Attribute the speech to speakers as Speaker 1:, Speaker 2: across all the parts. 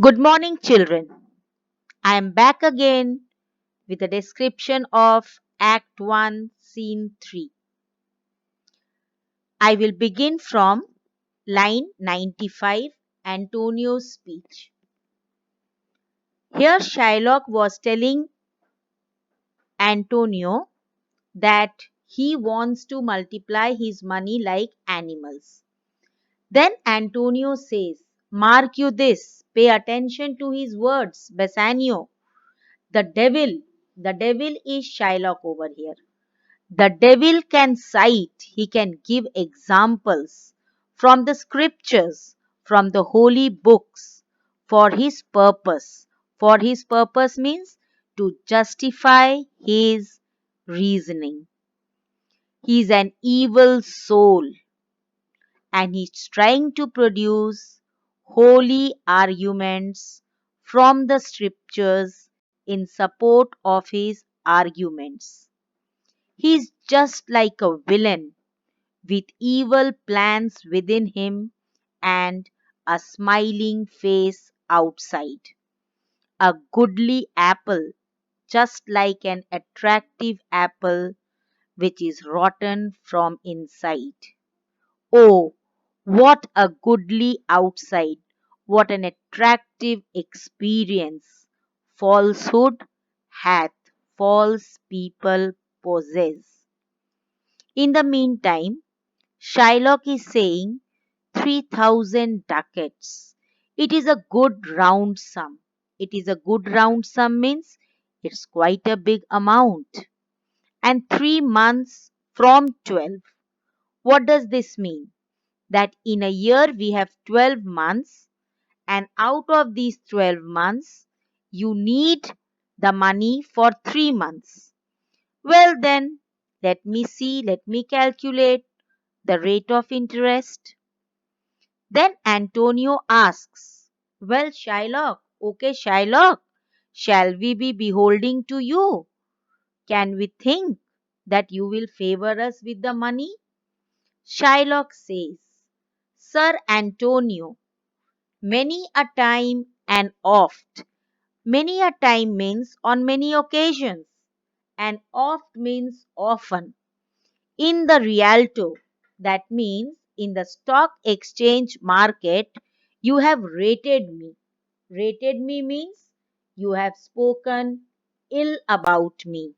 Speaker 1: Good morning, children. I am back again with a description of Act 1, Scene 3. I will begin from line 95, Antonio's speech. Here, Shylock was telling Antonio that he wants to multiply his money like animals. Then Antonio says, "Mark you this, pay attention to his words, Bassanio. The devil is Shylock over here. The devil can cite, he can give examples from the scriptures, from the holy books for his purpose. For his purpose means to justify his reasoning. He is an evil soul and he's trying to produce holy arguments from the scriptures in support of his arguments. He's just like a villain with evil plans within him and a smiling face outside. A goodly apple, just like an attractive apple which is rotten from inside. Oh, what a goodly outside, what an attractive experience falsehood hath false people possess. In the meantime, Shylock is saying 3,000 ducats. It is a good round sum. It is a good round sum means it's quite a big amount. And 3 months from 12. What does this mean? That in a year we have 12 months, and out of these 12 months, you need the money for 3 months. Well, then, let me calculate the rate of interest. Then Antonio asks, "Well, Shylock, okay, Shylock, shall we be beholding to you? Can we think that you will favor us with the money?" Shylock says, "Sir Antonio, many a time and oft." Many a time means on many occasions, and oft means often. In the Rialto, that means in the stock exchange market, you have rated me. Rated me means you have spoken ill about me.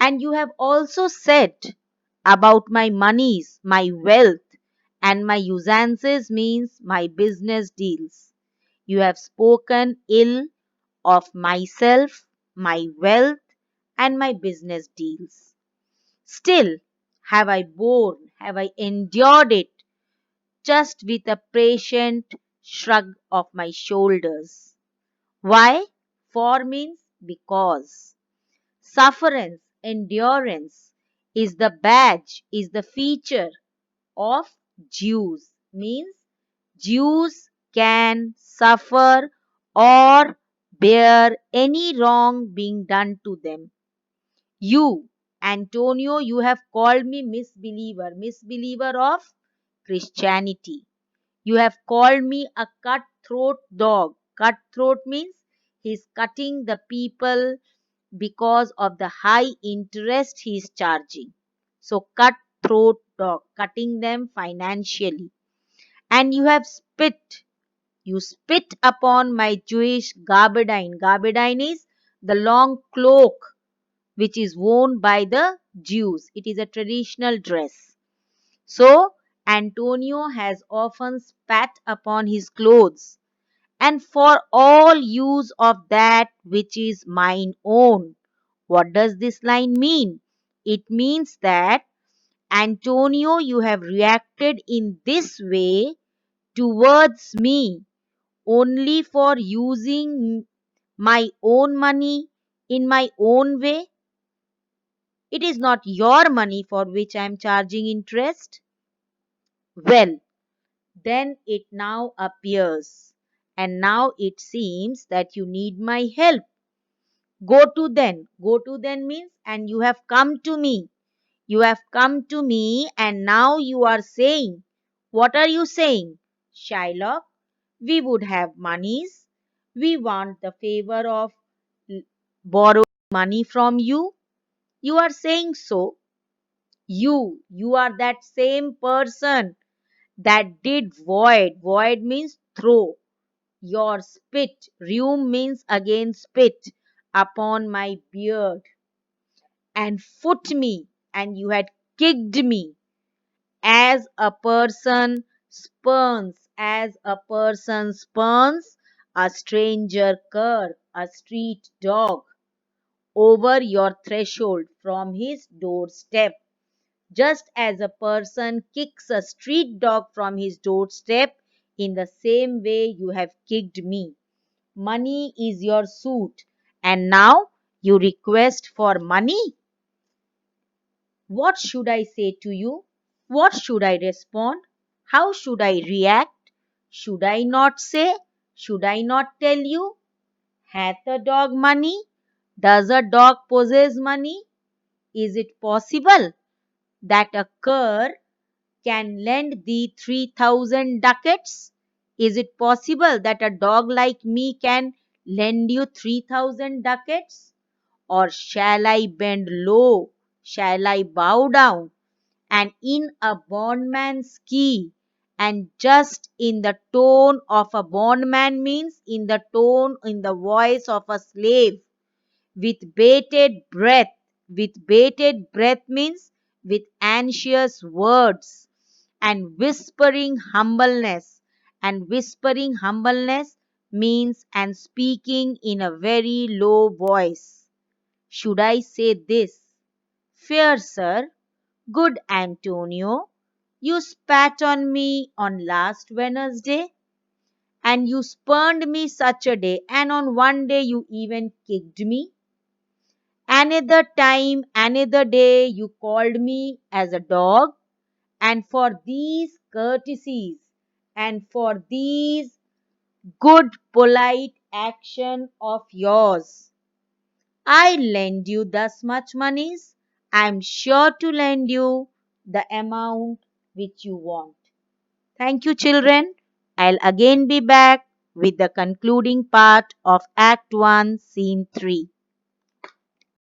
Speaker 1: And you have also said about my monies, my wealth, and my usances means my business deals. You have spoken ill of myself, my wealth, and my business deals. Still have I endured it just with a patient shrug of my shoulders. Why? For means because. Sufferance, endurance is the badge, is the feature of Jews. Means Jews can suffer or bear any wrong being done to them. You, Antonio, you have called me misbeliever, misbeliever of Christianity. You have called me a cutthroat dog. Cutthroat means he's cutting the people because of the high interest he is charging. So, cutthroat dog, cutting them financially. And you have you spit upon my Jewish gabardine. Gabardine is the long cloak which is worn by the Jews. It is a traditional dress. So, Antonio has often spat upon his clothes, and for all use of that which is mine own. What does this line mean? It means that Antonio, you have reacted in this way towards me only for using my own money in my own way. It is not your money for which I am charging interest. Well, then it now appears, and now it seems that you need my help. Go to then. Go to then means, and you have come to me. You have come to me, and now you are saying, what are you saying? Shylock, We would have monies. We want the favor of l- borrowing money from you. You are saying so. You are that same person that did void. Void means throw. Your spit. Rheum means again spit upon my beard and foot me, and you had kicked me as a person spurns a stranger cur, a street dog, over your threshold from his doorstep. Just as a person kicks a street dog from his doorstep, in the same way you have kicked me. Money is your suit, and now you request for money? What should I say to you? What should I respond? How should I react? Should I not say? Should I not tell you? Hath a dog money? Does a dog possess money? Is it possible that a cur can lend thee 3,000 ducats? Is it possible that a dog like me can lend you 3,000 ducats? Or shall I bend low? Shall I bow down? And in a bondman's key, and just in the tone of a bondman means in the voice of a slave, with bated breath means with anxious words, and whispering humbleness means and speaking in a very low voice. Should I say this? Fair sir, good Antonio, you spat on me on last Wednesday, and you spurned me such a day, and on one day you even kicked me. Another time, another day, you called me as a dog, and for these courtesies and for these good, polite action of yours, I lend you thus much monies. I am sure to lend you the amount which you want. Thank you, children. I'll again be back with the concluding part of Act 1, Scene 3.